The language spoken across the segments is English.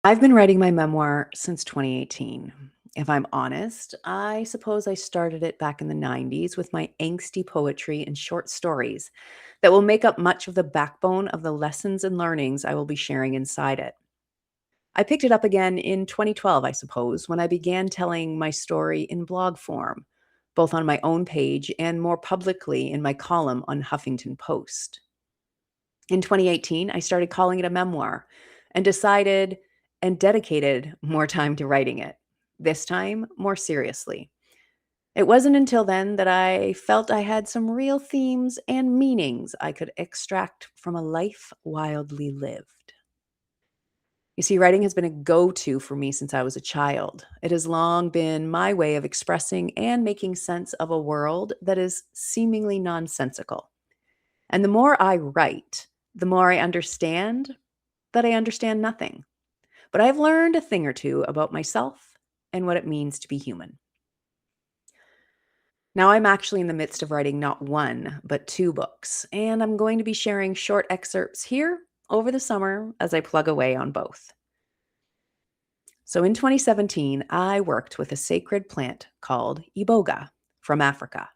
I've been writing my memoir since 2018. If I'm honest, I suppose I started it back in the 90s with my angsty poetry and short stories that will make up much of the backbone of the lessons and learnings I will be sharing inside it. I picked it up again in 2012, I suppose, when I began telling my story in blog form, both on my own page and more publicly in my column on Huffington Post. In 2018, I started calling it a memoir and decided and dedicated more time to writing it, this time more seriously. It wasn't until then that I felt I had some real themes and meanings I could extract from a life wildly lived. You see, writing has been a go to for me since I was a child. It has long been my way of expressing and making sense of a world that is seemingly nonsensical. And the more I write, the more I understand that I understand nothing. But I've learned a thing or two about myself and what it means to be human. Now, I'm actually in the midst of writing not one, but two books, and I'm going to be sharing short excerpts here over the summer as I plug away on both. So in 2017, I worked with a sacred plant called Iboga from Africa.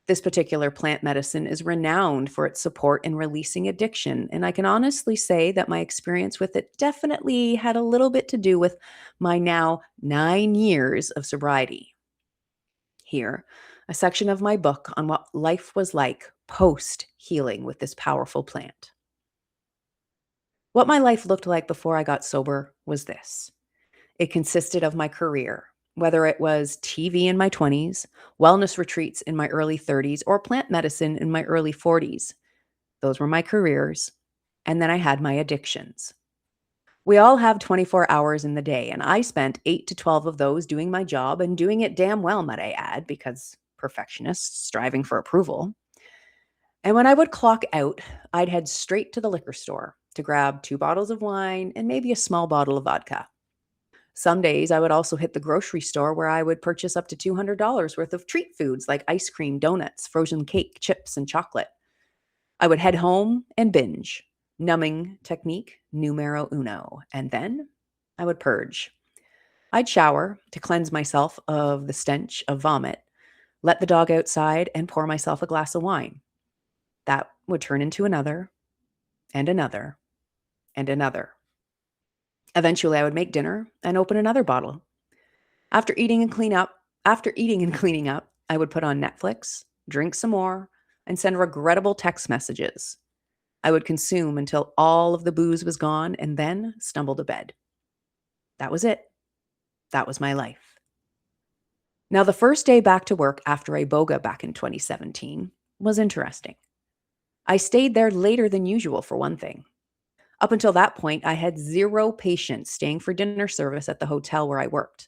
This particular plant medicine is renowned for its support in releasing addiction, and I can honestly say that my experience with it definitely had a little bit to do with my now 9 years of sobriety. Here, a section of my book on what life was like post healing with this powerful plant. What my life looked like before I got sober was this. It consisted of my career, whether it was TV in my 20s, wellness retreats in my early 30s, or plant medicine in my early 40s. Those were my careers. And then I had my addictions. We all have 24 hours in the day, and I spent 8 to 12 of those doing my job and doing it damn well, might I add, because perfectionists striving for approval. And when I would clock out, I'd head straight to the liquor store to grab 2 bottles of wine and maybe a small bottle of vodka. Some days I would also hit the grocery store where I would purchase up to $200 worth of treat foods like ice cream, donuts, frozen cake, chips, and chocolate. I would head home and binge. Numbing technique numero uno. And then I would purge. I'd shower to cleanse myself of the stench of vomit, let the dog outside, and pour myself a glass of wine. That would turn into another, and another, and another. Eventually, I would make dinner and open another bottle. After eating and cleaning up, I would put on Netflix, drink some more, and send regrettable text messages. I would consume until all of the booze was gone and then stumble to bed. That was it. That was my life. Now, the first day back to work after Iboga back in 2017 was interesting. I stayed there later than usual for one thing. Up until that point, I had 0 patients staying for dinner service at the hotel where I worked.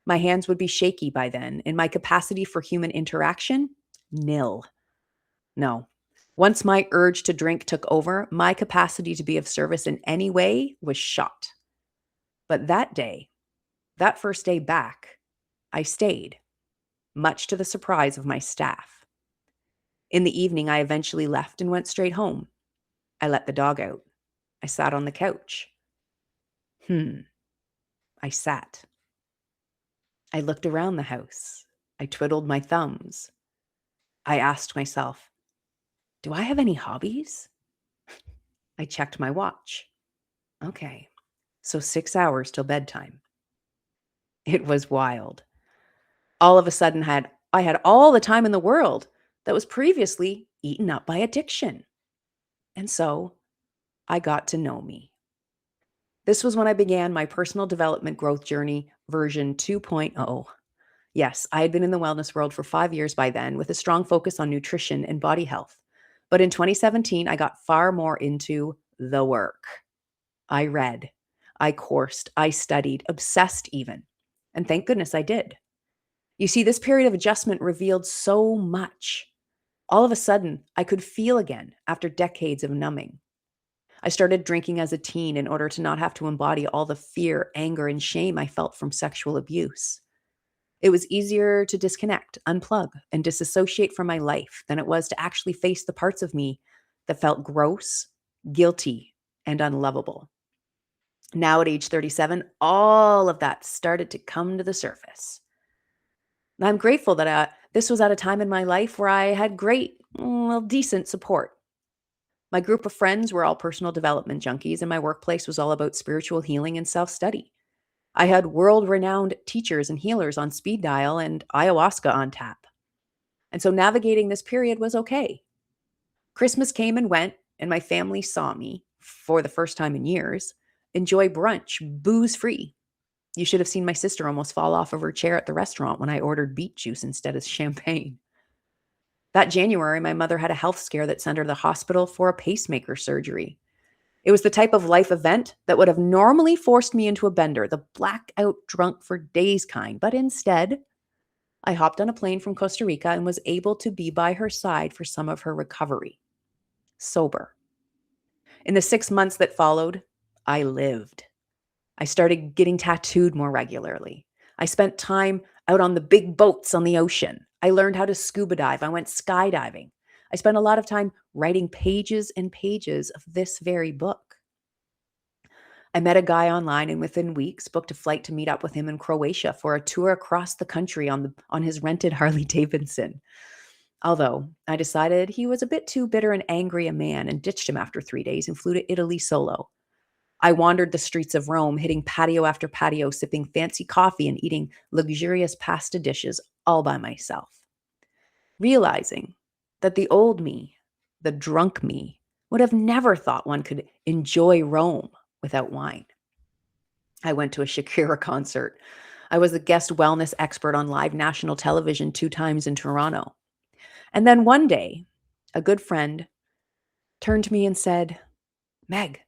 My hands would be shaky by then, and my capacity for human interaction, nil. No. Once my urge to drink took over, my capacity to be of service in any way was shot. But that day, that first day back, I stayed, much to the surprise of my staff. In the evening, I eventually left and went straight home. I let the dog out. I sat on the couch. I sat. I looked around the house. I twiddled my thumbs. I asked myself, do I have any hobbies? I checked my watch. Okay, so 6 hours till bedtime. It was wild. All of a sudden, I had all the time in the world that was previously eaten up by addiction. And so I got to know me. This was when I began my personal development growth journey, version 2.0. Yes, I had been in the wellness world for 5 years by then with a strong focus on nutrition and body health. But in 2017, I got far more into the work. I read, I coursed, I studied, obsessed even. And thank goodness I did. You see, this period of adjustment revealed so much. All of a sudden, I could feel again after decades of numbing. I started drinking as a teen in order to not have to embody all the fear, anger, and shame I felt from sexual abuse. It was easier to disconnect, unplug, and disassociate from my life than it was to actually face the parts of me that felt gross, guilty, and unlovable. Now at age 37, all of that started to come to the surface. And I'm grateful that this was at a time in my life where I had great, well, decent support. My group of friends were all personal development junkies, and my workplace was all about spiritual healing and self study. I had world renowned teachers and healers on speed dial and ayahuasca on tap. And so navigating this period was okay. Christmas came and went, and my family saw me, for the first time in years, enjoy brunch, booze free. You should have seen my sister almost fall off of her chair at the restaurant when I ordered beet juice instead of champagne. That January, my mother had a health scare that sent her to the hospital for a pacemaker surgery. It was the type of life event that would have normally forced me into a bender, the blackout drunk for days kind. But instead, I hopped on a plane from Costa Rica and was able to be by her side for some of her recovery, sober. In the 6 months that followed, I lived. I started getting tattooed more regularly. I spent time out on the big boats on the ocean. I learned how to scuba dive. I went skydiving. I spent a lot of time writing pages and pages of this very book. I met a guy online and within weeks booked a flight to meet up with him in Croatia for a tour across the country on his rented Harley Davidson. Although I decided he was a bit too bitter and angry a man and ditched him after 3 days and flew to Italy solo. I wandered the streets of Rome, hitting patio after patio, sipping fancy coffee and eating luxurious pasta dishes all by myself, realizing that the old me, the drunk me, would have never thought one could enjoy Rome without wine. I went to a Shakira concert. I was a guest wellness expert on live national television 2 times in Toronto. And then one day, a good friend turned to me and said, "Meg,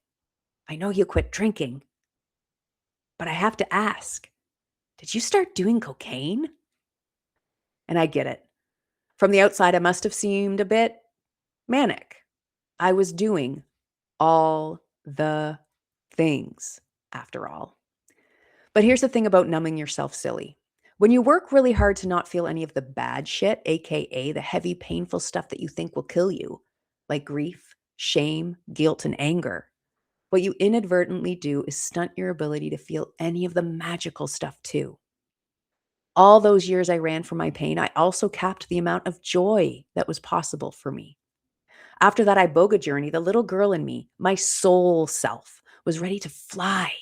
I know you quit drinking, but I have to ask, did you start doing cocaine?" And I get it. From the outside, I must have seemed a bit manic. I was doing all the things, after all. But here's the thing about numbing yourself silly. When you work really hard to not feel any of the bad shit, AKA the heavy, painful stuff that you think will kill you, like grief, shame, guilt, and anger, what you inadvertently do is stunt your ability to feel any of the magical stuff too. All those years I ran from my pain, I also capped the amount of joy that was possible for me. After that Iboga journey, the little girl in me, my soul self, was ready to fly.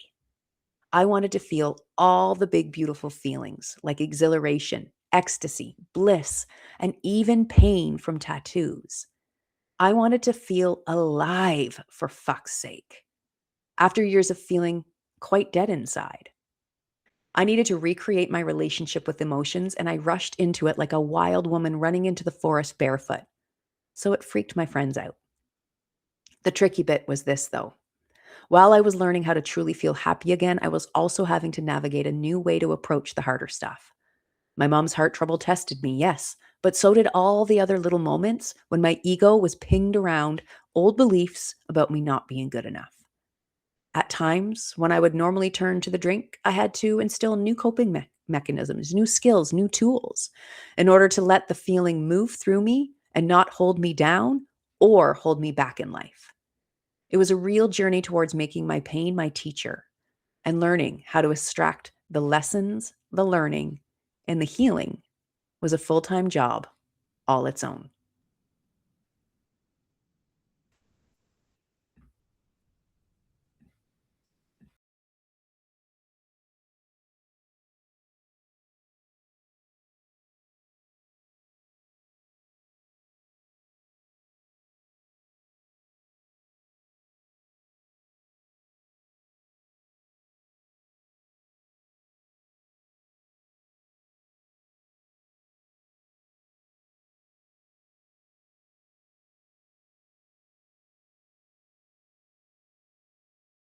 I wanted to feel all the big, beautiful feelings like exhilaration, ecstasy, bliss, and even pain from tattoos. I wanted to feel alive, for fuck's sake, after years of feeling quite dead inside. I needed to recreate my relationship with emotions, and I rushed into it like a wild woman running into the forest barefoot. So it freaked my friends out. The tricky bit was this, though. While I was learning how to truly feel happy again, I was also having to navigate a new way to approach the harder stuff. My mom's heart trouble tested me, yes, but so did all the other little moments when my ego was pinged around old beliefs about me not being good enough. At times, when I would normally turn to the drink, I had to instill new coping mechanisms, new skills, new tools, in order to let the feeling move through me and not hold me down or hold me back in life. It was a real journey towards making my pain my teacher and learning how to extract the lessons, the learning, and the healing was a full-time job all its own.